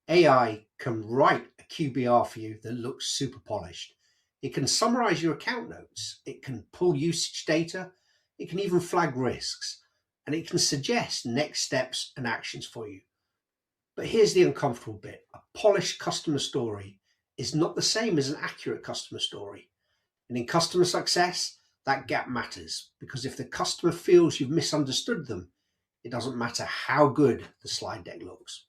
AI can write a QBR for you that looks super polished. It can summarize your account notes. It can pull usage data. It can even flag risks, and it can suggest next steps and actions for you. But here's the uncomfortable bit. A polished customer story is not the same as an accurate customer story. And in customer success, that gap matters, because if the customer feels you've misunderstood them, it doesn't matter how good the slide deck looks.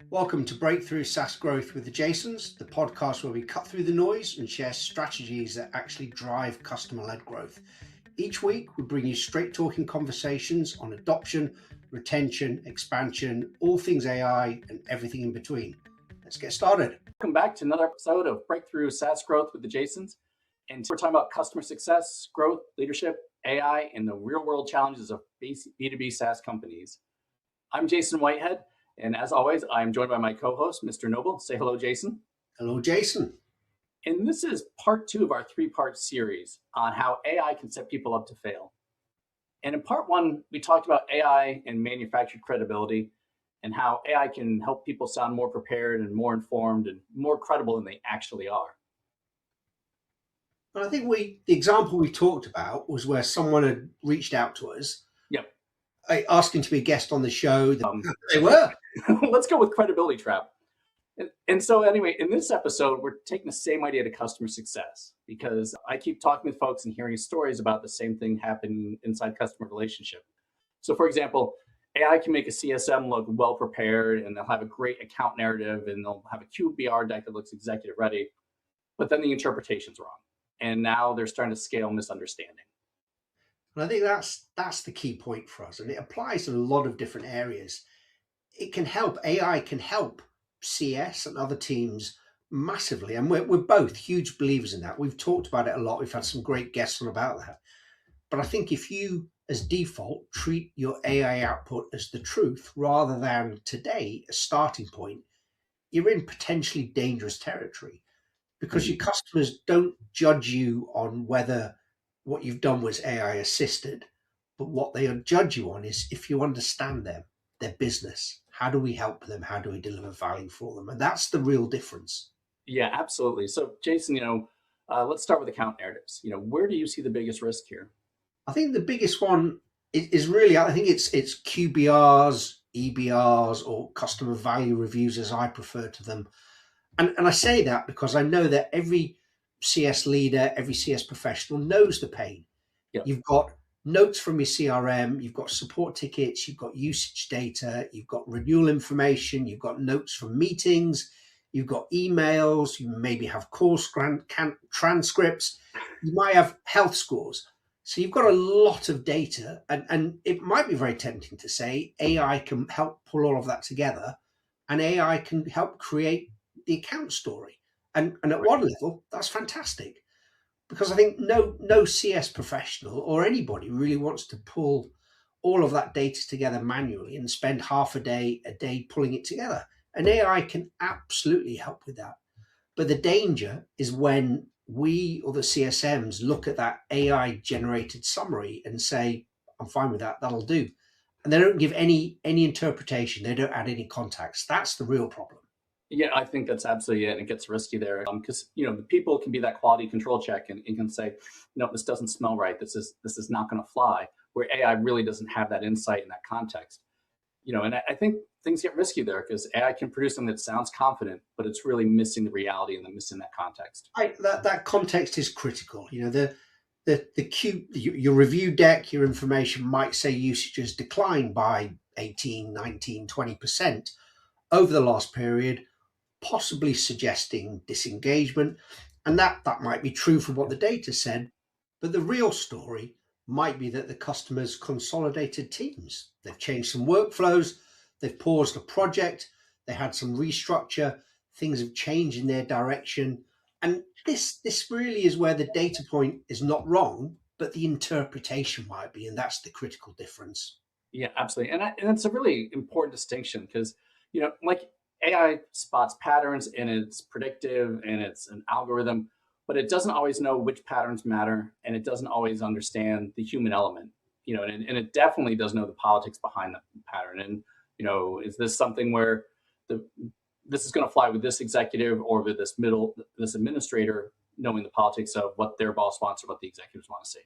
Welcome to Breakthrough SaaS Growth with the Jasons, the podcast where we cut through the noise and share strategies that actually drive customer-led growth. Each week, we bring you straight-talking conversations on adoption, retention, expansion, all things AI, and everything in between. Let's get started. Welcome back to another episode of Breakthrough SaaS Growth with the Jasons. And we're talking about customer success, growth, leadership, AI, and the real-world challenges of B2B SaaS companies. I'm Jason Whitehead, and as always, I'm joined by my co-host, Mr. Noble. Say hello, Jason. Hello, Jason. And this is part 2 of our 3-part series on how AI can set people up to fail. And in part 1, we talked about AI and manufactured credibility and how AI can help people sound more prepared and more informed and more credible than they actually are. And I think the example we talked about was where someone had reached out to us, asking to be a guest on the show. They were. Let's go with credibility trap. And so anyway, in this episode, we're taking the same idea to customer success, because I keep talking with folks and hearing stories about the same thing happening inside customer relationship. So for example, AI can make a CSM look well prepared, and they'll have a great account narrative, and they'll have a QBR deck that looks executive ready, but then the interpretation's wrong. And now they're starting to scale misunderstanding. And I think that's the key point for us. And it applies in a lot of different areas. It can help, AI can help CS and other teams massively. And we're both huge believers in that. We've talked about it a lot. We've had some great guests on about that. But I think if you, as default, treat your AI output as the truth rather than today a starting point, you're in potentially dangerous territory. Because your customers don't judge you on whether what you've done was AI assisted, but what they judge you on is if you understand them, their business. How do we help them? How do we deliver value for them? And that's the real difference. Yeah, absolutely. So Jason, let's start with account narratives. Where do you see the biggest risk here? I think the biggest one is really, I think it's QBRs, EBRs, or customer value reviews, as I prefer to them. And I say that because I know that every CS leader, every CS professional knows the pain. Yep. You've got notes from your CRM, you've got support tickets, you've got usage data, you've got renewal information, you've got notes from meetings, you've got emails, you maybe have course transcripts, you might have health scores. So you've got a lot of data, and it might be very tempting to say AI can help pull all of that together, and AI can help create the account story. And at one level, that's fantastic, because I think no CS professional or anybody really wants to pull all of that data together manually and spend half a day pulling it together. And AI can absolutely help with that. But the danger is when we or the CSMs look at that AI generated summary and say, I'm fine with that, that'll do. And they don't give any interpretation. They don't add any context. That's the real problem. Yeah, I think that's absolutely it. And it gets risky there because, the people can be that quality control check and can say, no, this doesn't smell right. This is not going to fly, where AI really doesn't have that insight in that context. And I think things get risky there because AI can produce something that sounds confident, but it's really missing the reality and missing that context. That context is critical. Your review deck, your information might say usage has declined by 18, 19, 20% over the last period, possibly suggesting disengagement. And that might be true for what the data said, but the real story might be that the customers consolidated teams. They've changed some workflows, they've paused a project, they had some restructure, things have changed in their direction. And this really is where the data point is not wrong, but the interpretation might be, and that's the critical difference. Yeah, absolutely. And it's a really important distinction because, like AI spots patterns and it's predictive and it's an algorithm, but it doesn't always know which patterns matter, and it doesn't always understand the human element, and it definitely doesn't know the politics behind the pattern. And, is this something where this is going to fly with this executive or with this administrator, knowing the politics of what their boss wants or what the executives want to see.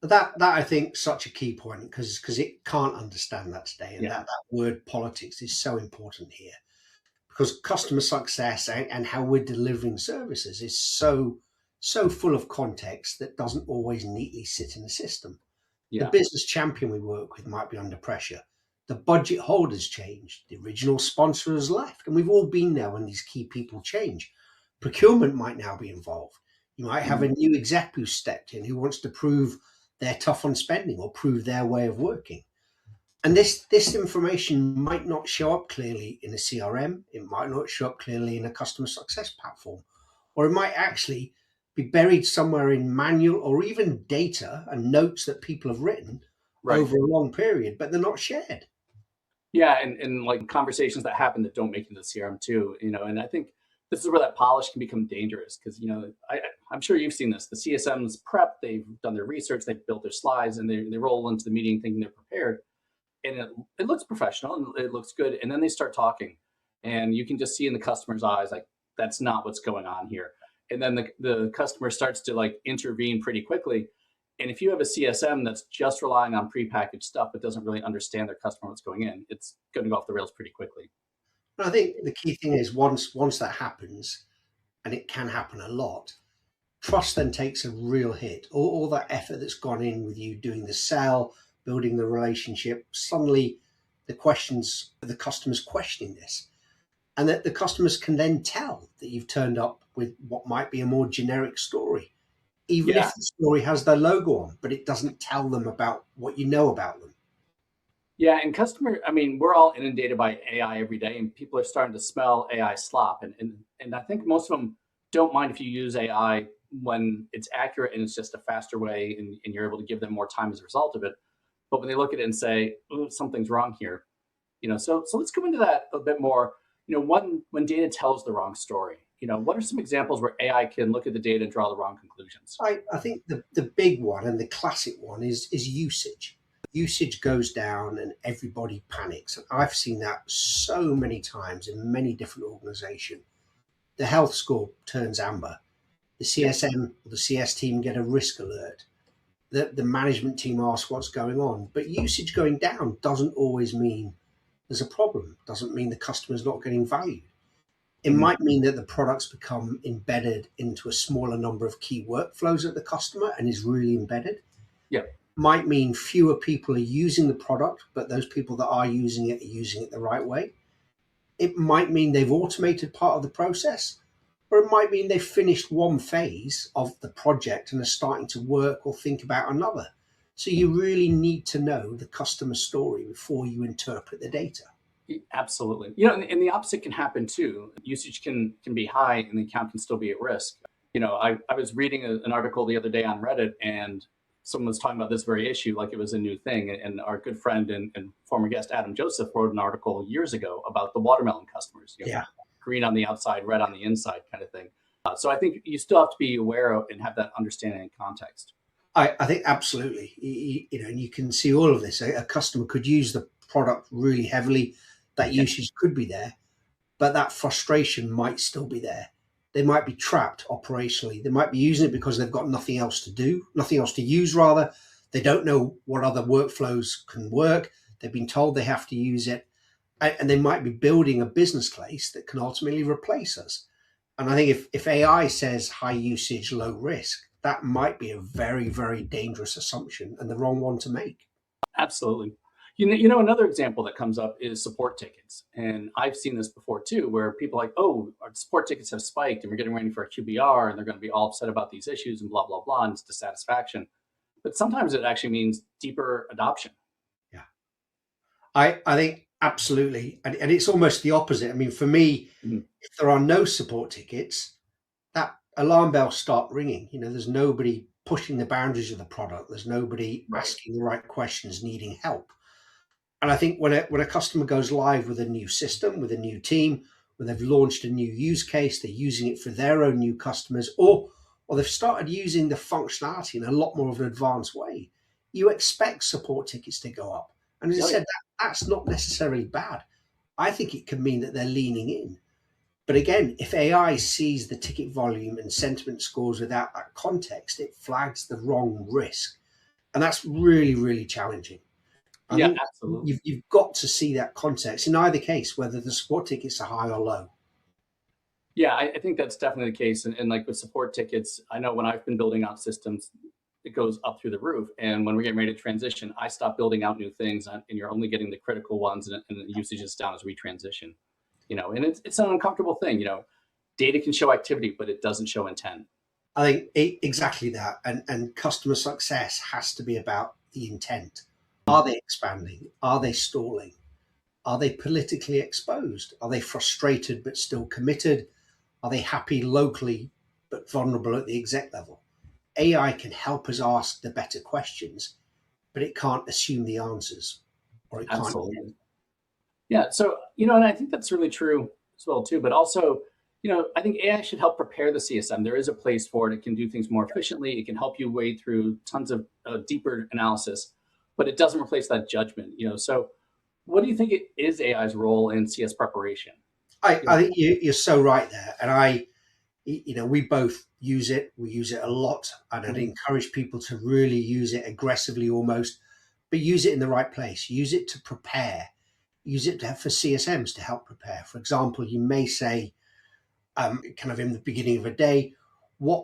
That I think such a key point because it can't understand that today, and Yeah. that word politics is so important here, because customer success and how we're delivering services is so full of context that doesn't always neatly sit in the system. The Yeah. business champion we work with might be under pressure. The budget holder's changed. The original sponsor has left. And we've all been there when these key people change. Procurement might now be involved. You might have a new exec who stepped in who wants to prove they're tough on spending or prove their way of working. And this information might not show up clearly in a CRM. It might not show up clearly in a customer success platform, or it might actually be buried somewhere in manual or even data and notes that people have written over a long period, but they're not shared. Yeah, and like conversations that happen that don't make it into the CRM too, and I think this is where that polish can become dangerous because, I'm sure you've seen this. The CSMs prep, they've done their research, they've built their slides, and they roll into the meeting thinking they're prepared. And it looks professional and it looks good. And then they start talking and you can just see in the customer's eyes, like, that's not what's going on here. And then the customer starts to like intervene pretty quickly. And if you have a CSM that's just relying on prepackaged stuff, but doesn't really understand their customer, what's going in, it's going to go off the rails pretty quickly. But I think the key thing is once that happens, and it can happen a lot, trust then takes a real hit. All that effort that's gone in with you doing the sell, building the relationship, suddenly the customers questioning this. And that the customers can then tell that you've turned up with what might be a more generic story, even if the story has their logo on, but it doesn't tell them about what you know about them. Yeah, and we're all inundated by AI every day, and people are starting to smell AI slop. And I think most of them don't mind if you use AI when it's accurate and it's just a faster way and you're able to give them more time as a result of it. But when they look at it and say, "Ooh, something's wrong here," so let's go into that a bit more. When data tells the wrong story, what are some examples where AI can look at the data and draw the wrong conclusions? I think the big one and the classic one is usage. Usage goes down and everybody panics. And I've seen that so many times in many different organizations. The health score turns amber. The CSM or the CS team get a risk alert. The management team asks what's going on. But usage going down doesn't always mean there's a problem. Doesn't mean the customer's not getting valued. It might mean that the products become embedded into a smaller number of key workflows at the customer and is really embedded. Yeah. Might mean fewer people are using the product, but those people that are using it are using it the right way. It might mean they've automated part of the process, or it might mean they've finished one phase of the project and are starting to work or think about another. So you really need to know the customer story before you interpret the data. Absolutely. And the opposite can happen too. Usage can be high and the account can still be at risk. I was reading an article the other day on Reddit and someone was talking about this very issue like it was a new thing. And our good friend and former guest, Adam Joseph, wrote an article years ago about the watermelon customers. Green on the outside, red on the inside kind of thing. So I think you still have to be aware of and have that understanding and context. I think absolutely. You can see all of this. A customer could use the product really heavily. That usage could be there, but that frustration might still be there. They might be trapped operationally. They might be using it because they've got nothing else to do, nothing else to use, rather. They don't know what other workflows can work. They've been told they have to use it. And they might be building a business case that can ultimately replace us. And I think if AI says high usage, low risk, that might be a very, very dangerous assumption and the wrong one to make. Absolutely. Another example that comes up is support tickets. And I've seen this before too, where people are like, oh, our support tickets have spiked and we're getting ready for a QBR and they're going to be all upset about these issues and blah, blah, blah, and it's dissatisfaction. But sometimes it actually means deeper adoption. Yeah. I think absolutely. And it's almost the opposite. I mean, for me, if there are no support tickets, that alarm bells start ringing. There's nobody pushing the boundaries of the product. There's nobody asking the right questions, needing help. And I think when a customer goes live with a new system, with a new team, when they've launched a new use case, they're using it for their own new customers, or they've started using the functionality in a lot more of an advanced way, you expect support tickets to go up. And as I said, that's not necessarily bad. I think it can mean that they're leaning in. But again, if AI sees the ticket volume and sentiment scores without that context, it flags the wrong risk. And that's really, really challenging. I Yeah, think absolutely. you've got to see that context in either case, whether the support tickets are high or low. Yeah, I think that's definitely the case. And like with support tickets, I know when I've been building out systems, it goes up through the roof. And when we're getting ready to transition, I stop building out new things, and you're only getting the critical ones, and the usage is down as we transition. And it's an uncomfortable thing. Data can show activity, but it doesn't show intent. I think exactly that. And customer success has to be about the intent. Are they expanding? Are they stalling? Are they politically exposed? Are they frustrated but still committed? Are they happy locally but vulnerable at the exec level? AI can help us ask the better questions, but it can't assume the answers, or it can't. Absolutely. Yeah. So, and I think that's really true as well, too. But also, I think AI should help prepare the CSM. There is a place for it. It can do things more efficiently. It can help you wade through tons of deeper analysis, but it doesn't replace that judgment. So what do you think is AI's role in CS preparation? I think you're so right there. And we both use it. We use it a lot. And I'd encourage people to really use it aggressively almost, but use it in the right place. Use it to prepare. Use it for CSMs to help prepare. For example, you may say, kind of in the beginning of a day,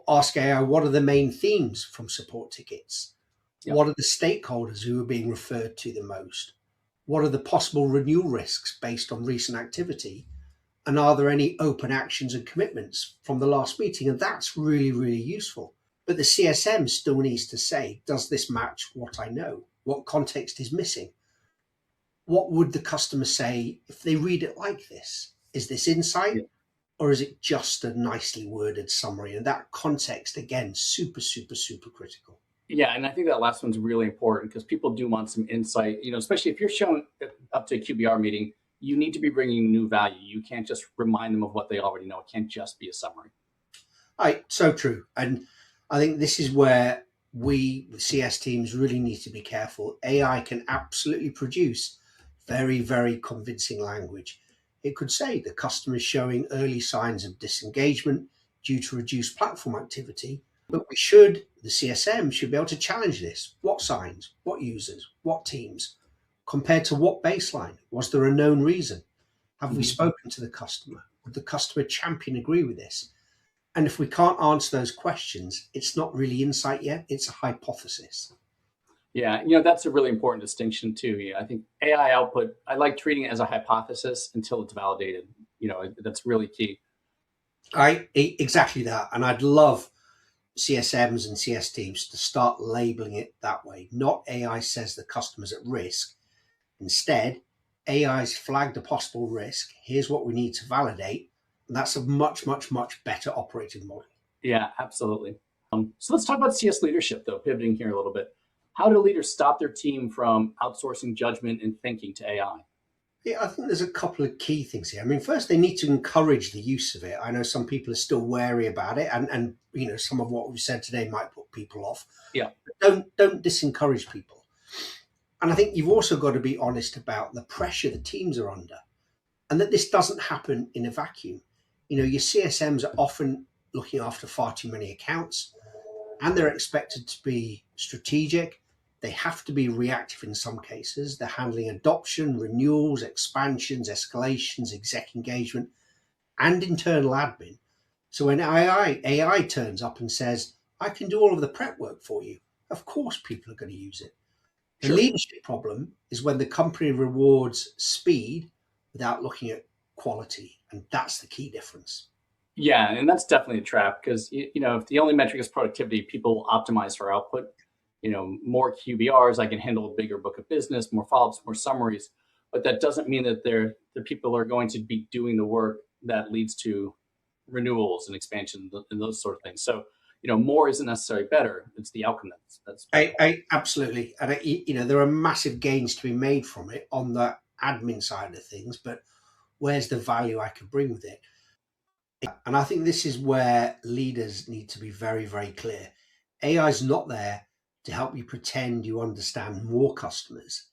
ask AI, what are the main themes from support tickets? Yep. What are the stakeholders who are being referred to the most? What are the possible renewal risks based on recent activity? And are there any open actions and commitments from the last meeting? And that's really, really useful. But the CSM still needs to say, does this match what I know? What context is missing? What would the customer say if they read it like this? Is this insight? Yeah. Or is it just a nicely worded summary? And that context, again, super, super, super critical. Yeah, and I think that last one's really important because people do want some insight, especially if you're showing up to a QBR meeting, you need to be bringing new value. You can't just remind them of what they already know. It can't just be a summary. So true. And I think this is where we, the CS teams, really need to be careful. AI can absolutely produce very, very convincing language. It could say the customer is showing early signs of disengagement due to reduced platform activity, but the CSM should be able to challenge this. What signs, what users, what teams, compared to what baseline? Was there a known reason? Have we spoken to the customer? Would the customer champion agree with this? And if we can't answer those questions, it's not really insight yet, it's a hypothesis. Yeah, that's a really important distinction too. I think AI output, I like treating it as a hypothesis until it's validated. That's really key. Exactly that. And I'd love CSMs and CS teams to start labeling it that way. Not AI says the customer's at risk. Instead, AI's flagged a possible risk. Here's what we need to validate. And that's a much, much, much better operating model. Yeah, absolutely. So let's talk about CS leadership, though, pivoting here a little bit. How do leaders stop their team from outsourcing judgment and thinking to AI? Yeah, I think there's a couple of key things here. I mean, first, they need to encourage the use of it. I know some people are still wary about it, and some of what we've said today might put people off. Yeah. But don't disencourage people. And I think you've also got to be honest about the pressure the teams are under, and that this doesn't happen in a vacuum. Your CSMs are often looking after far too many accounts, and they're expected to be strategic. They have to be reactive in some cases. They're handling adoption, renewals, expansions, escalations, exec engagement, and internal admin. So when AI turns up and says, I can do all of the prep work for you, of course people are going to use it. The leadership problem is when the company rewards speed without looking at quality. And that's the key difference. Yeah, and that's definitely a trap because, if the only metric is productivity, people will optimize for output. More QBRs, I can handle a bigger book of business, more follow-ups, more summaries. But that doesn't mean that the people are going to be doing the work that leads to renewals and expansion and those sort of things. So, more isn't necessarily better. It's the outcome that's I absolutely. And, there are massive gains to be made from it on the admin side of things, but where's the value I could bring with it? And I think this is where leaders need to be very, very clear. AI is not there to help you pretend you understand more customers.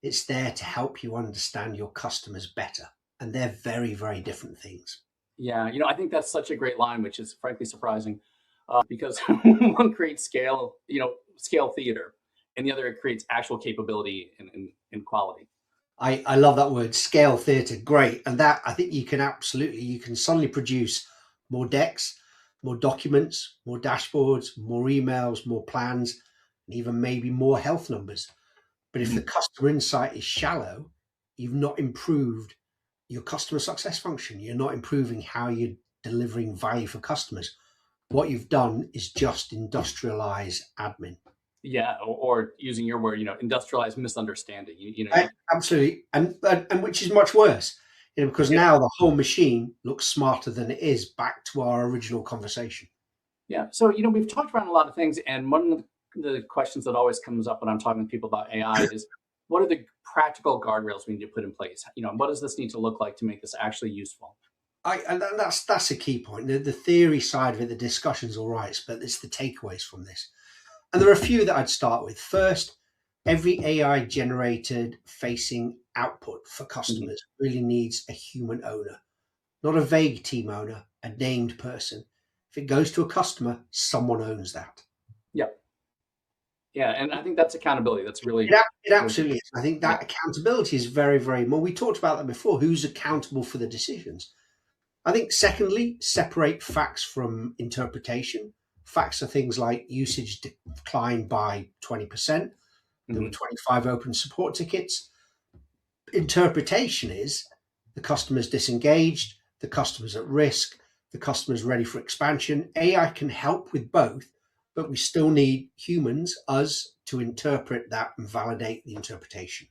It's there to help you understand your customers better. And they're very, very different things. Yeah, I think that's such a great line, which is frankly surprising, because one creates scale, scale theater, and the other creates actual capability and quality. I love that word, scale theatre. Great. And that, I think you can suddenly produce more decks, more documents, more dashboards, more emails, more plans, and even maybe more health numbers. But if the Mhm. customer insight is shallow, you've not improved your customer success function. You're not improving how you're delivering value for customers. What you've done is just industrialize admin. Yeah, or using your word, industrialized misunderstanding. You Absolutely, and which is much worse, because yeah, now the whole machine looks smarter than it is. Back to our original conversation. yeah. So we've talked around a lot of things, and one of the questions that always comes up when I'm talking to people about AI is, what are the practical guardrails we need to put in place? What does this need to look like to make this actually useful? And that's a key point. The theory side of it, the discussion's all right, but it's the takeaways from this. And there are a few that I'd start with. First, every AI generated facing output for Mhm. customers really needs a human owner, not a vague team owner, a named person. If it goes to a customer, someone owns that. Yep. Yeah, and I think that's accountability. That's It, really, it really good. absolutely is. I think Yeah. that accountability is very, very well. We talked about that before. Who's accountable for the decisions? I think, secondly, separate facts from interpretation. Facts are things like usage declined by 20%. There were Mhm. 25 open support tickets. Interpretation is the customer's disengaged, the customer's at risk, the customer's ready for expansion. AI can help with both, but we still need humans, us, to interpret that and validate the interpretation.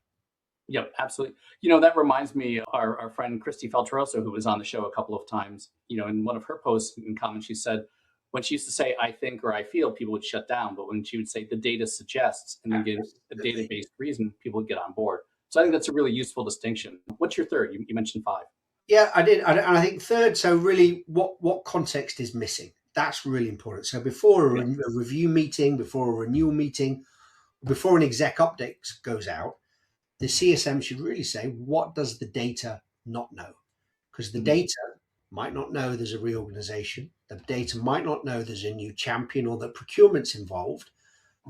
Yep, absolutely. That reminds me of our friend Christy Feltroso, who was on the show a couple of times. In one of her posts in comments, she said when she used to say "I think" or "I feel," people would shut down, but when she would say "the data suggests" and then give a Absolutely. data-based reason, people would get on board. So I think that's a really useful distinction. What's your third? You mentioned five. Yeah, I did. And I think third, so really what context is missing? That's really important. So before Yeah. a review meeting, before a renewal meeting, before an exec update goes out, the CSM should really say, what does the data not know? Because the Mhm. data might not know there's a reorganization. The data might not know there's a new champion or that procurement's involved.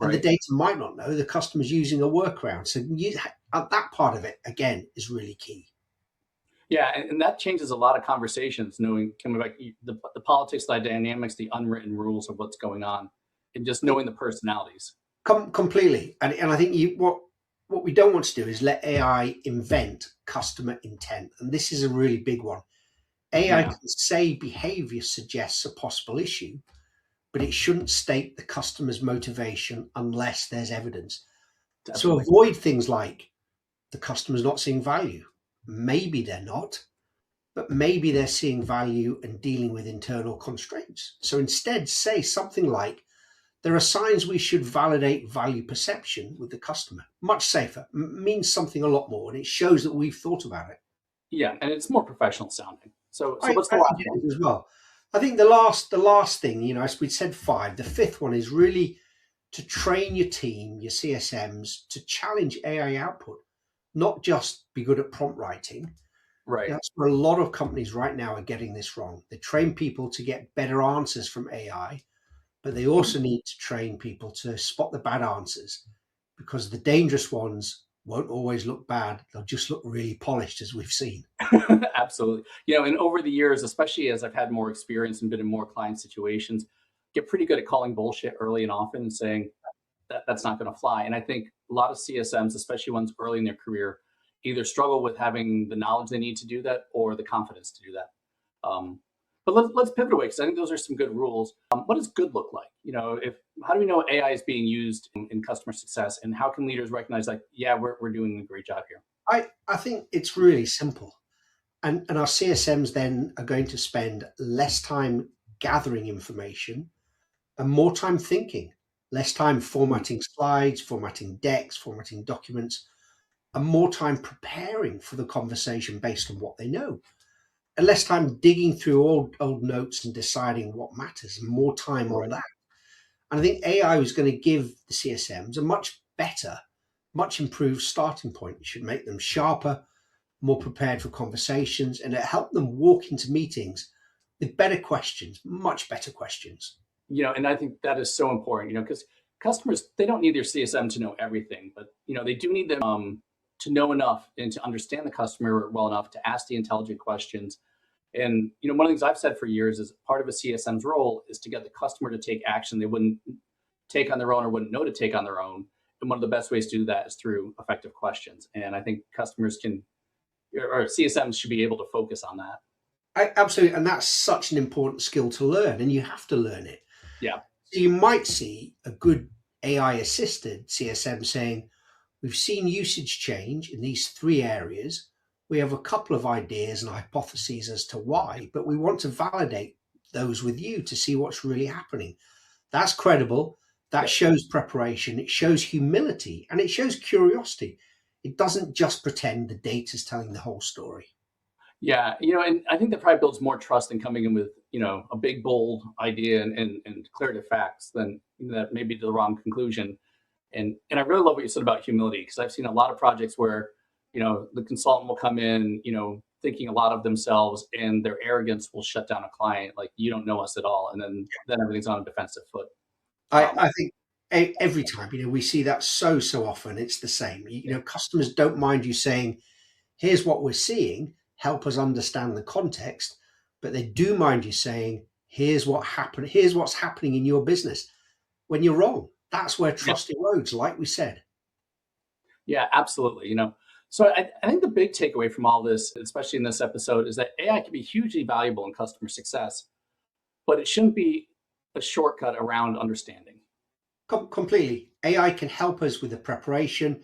And the Right. data might not know the customer's using a workaround. So that part of it, again, is really key. Yeah, and that changes a lot of conversations. Knowing coming back the politics, the dynamics, the unwritten rules of what's going on, and just knowing the personalities. Completely. And I think what we don't want to do is let AI invent customer intent. And this is a really big one. AI Yeah, can say behavior suggests a possible issue, but it shouldn't state the customer's motivation unless there's evidence. So definitely. avoid things like the customer's not seeing value. Maybe they're not, but maybe they're seeing value and dealing with internal constraints. So instead, say something like, there are signs we should validate value perception with the customer. Much safer, means something a lot more, and it shows that we've thought about it. Yeah, and it's more professional sounding. So I what's the think last it one? is as well. I think the last thing, as we said five, the fifth one is really to train your team, your CSMs, to challenge AI output, not just be good at prompt writing. Right. That's where a lot of companies right now are getting this wrong. They train people to get better answers from AI, but they Mhm. also need to train people to spot the bad answers because the dangerous ones won't always look bad. They'll just look really polished, as we've seen. Absolutely. And over the years, especially as I've had more experience and been in more client situations, get pretty good at calling bullshit early and often and saying that's not going to fly. And I think a lot of CSMs, especially ones early in their career, either struggle with having the knowledge they need to do that or the confidence to do that. But let's pivot away because I think those are some good rules. What does good look like? If how do we know AI is being used in customer success, and how can leaders recognize like, yeah, we're doing a great job here? I think it's really simple. And our CSMs then are going to spend less time gathering information and more time thinking, less time Mm. formatting slides, formatting decks, formatting documents, and more time preparing for the conversation based on what they know. And less time digging through old notes and deciding what matters, and more time on Right. that. And I think AI is going to give the CSMs a much better, much improved starting point. It should make them sharper, more prepared for conversations, and it help them walk into meetings with better questions, much better questions. And I think that is so important, because customers, they don't need their CSM to know everything, but, they do need them to know enough and to understand the customer well enough to ask the intelligent questions. And, one of the things I've said for years is part of a CSM's role is to get the customer to take action they wouldn't take on their own or wouldn't know to take on their own. And one of the best ways to do that is through effective questions. And I think customers or CSMs should be able to focus on that. Absolutely. And that's such an important skill to learn, and you have to learn it. Yeah. So you might see a good AI assisted CSM saying, we've seen usage change in these 3 areas. We have a couple of ideas and hypotheses as to why, but we want to validate those with you to see what's really happening. That's credible. That shows preparation. It shows humility, and it shows curiosity. It doesn't just pretend the data's telling the whole story. Yeah, and I think that probably builds more trust than coming in with, a big, bold idea and declarative facts than that maybe to the wrong conclusion. And I really love what you said about humility, because I've seen a lot of projects where, the consultant will come in, thinking a lot of themselves, and their arrogance will shut down a client. Like, you don't know us at all. And then everything's on a defensive foot. I think every time, we see that so often. It's the same. Customers don't mind you saying, here's what we're seeing, help us understand the context, but they do mind you saying, here's what happened, here's what's happening in your business when you're wrong. That's where trust erodes, like we said. Yeah, absolutely. So I think the big takeaway from all this, especially in this episode, is that AI can be hugely valuable in customer success, but it shouldn't be a shortcut around understanding. Completely. AI can help us with the preparation.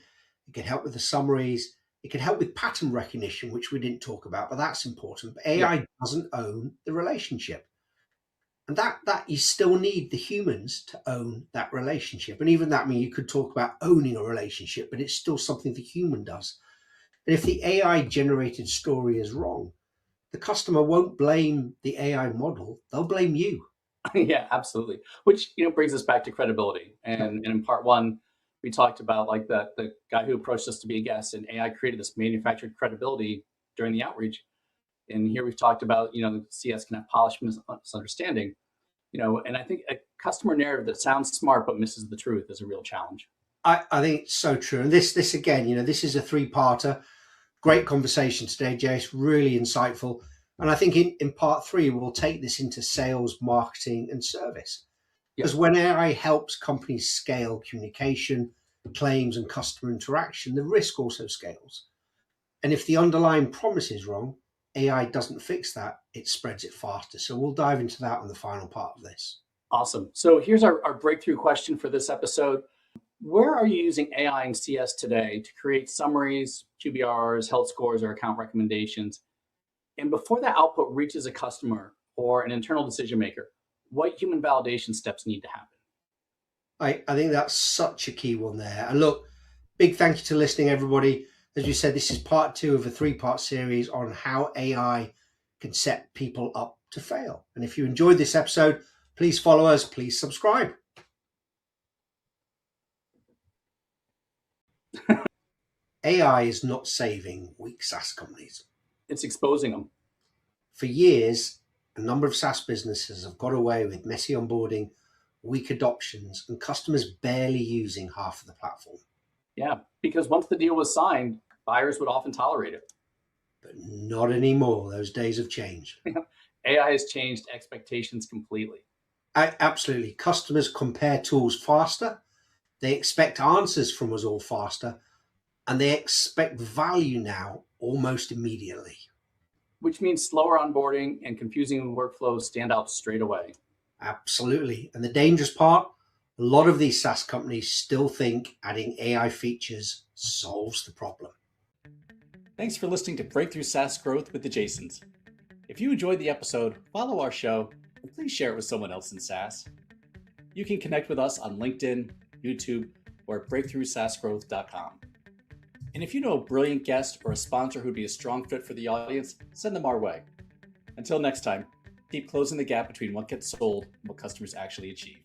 It can help with the summaries. It can help with pattern recognition, which we didn't talk about, but that's important. But AI doesn't own the relationship. And that you still need the humans to own that relationship. And even that, you could talk about owning a relationship, but it's still something the human does. And if the AI generated story is wrong, the customer won't blame the AI model. They'll blame you. Yeah, absolutely. Which, brings us back to credibility. And in part 1, we talked about like the guy who approached us to be a guest, and AI created this manufactured credibility during the outreach. And here we've talked about, CS can have polished misunderstanding, and I think a customer narrative that sounds smart but misses the truth is a real challenge. I think it's so true. And this again, this is a 3-parter. Great conversation today, Jace. Really insightful. And I think in part 3, we'll take this into sales, marketing, and service. Because when AI helps companies scale communication, claims, and customer interaction, the risk also scales. And if the underlying promise is wrong, AI doesn't fix that. It spreads it faster. So we'll dive into that on the final part of this. Awesome. So here's our breakthrough question for this episode. Where are you using AI and CS today to create summaries, QBRs, health scores, or account recommendations? And before that output reaches a customer or an internal decision maker, what human validation steps need to happen? I think that's such a key one there. And look, big thank you to listening, everybody. As you said, this is part 2 of a 3-part series on how AI can set people up to fail. And if you enjoyed this episode, please follow us, please subscribe. AI is not saving weak SaaS companies. It's exposing them. For years, a number of SaaS businesses have got away with messy onboarding, weak adoptions, and customers barely using half of the platform. Yeah, because once the deal was signed, buyers would often tolerate it. But not anymore. Those days have changed. AI has changed expectations completely. Absolutely. Customers compare tools faster. They expect answers from us all faster. And they expect value now almost immediately. Which means slower onboarding and confusing workflows stand out straight away. Absolutely. And the dangerous part, a lot of these SaaS companies still think adding AI features solves the problem. Thanks for listening to Breakthrough SaaS Growth with the Jasons. If you enjoyed the episode, follow our show and please share it with someone else in SaaS. You can connect with us on LinkedIn, YouTube, or at breakthroughsaasgrowth.com. And if you know a brilliant guest or a sponsor who'd be a strong fit for the audience, send them our way. Until next time, keep closing the gap between what gets sold and what customers actually achieve.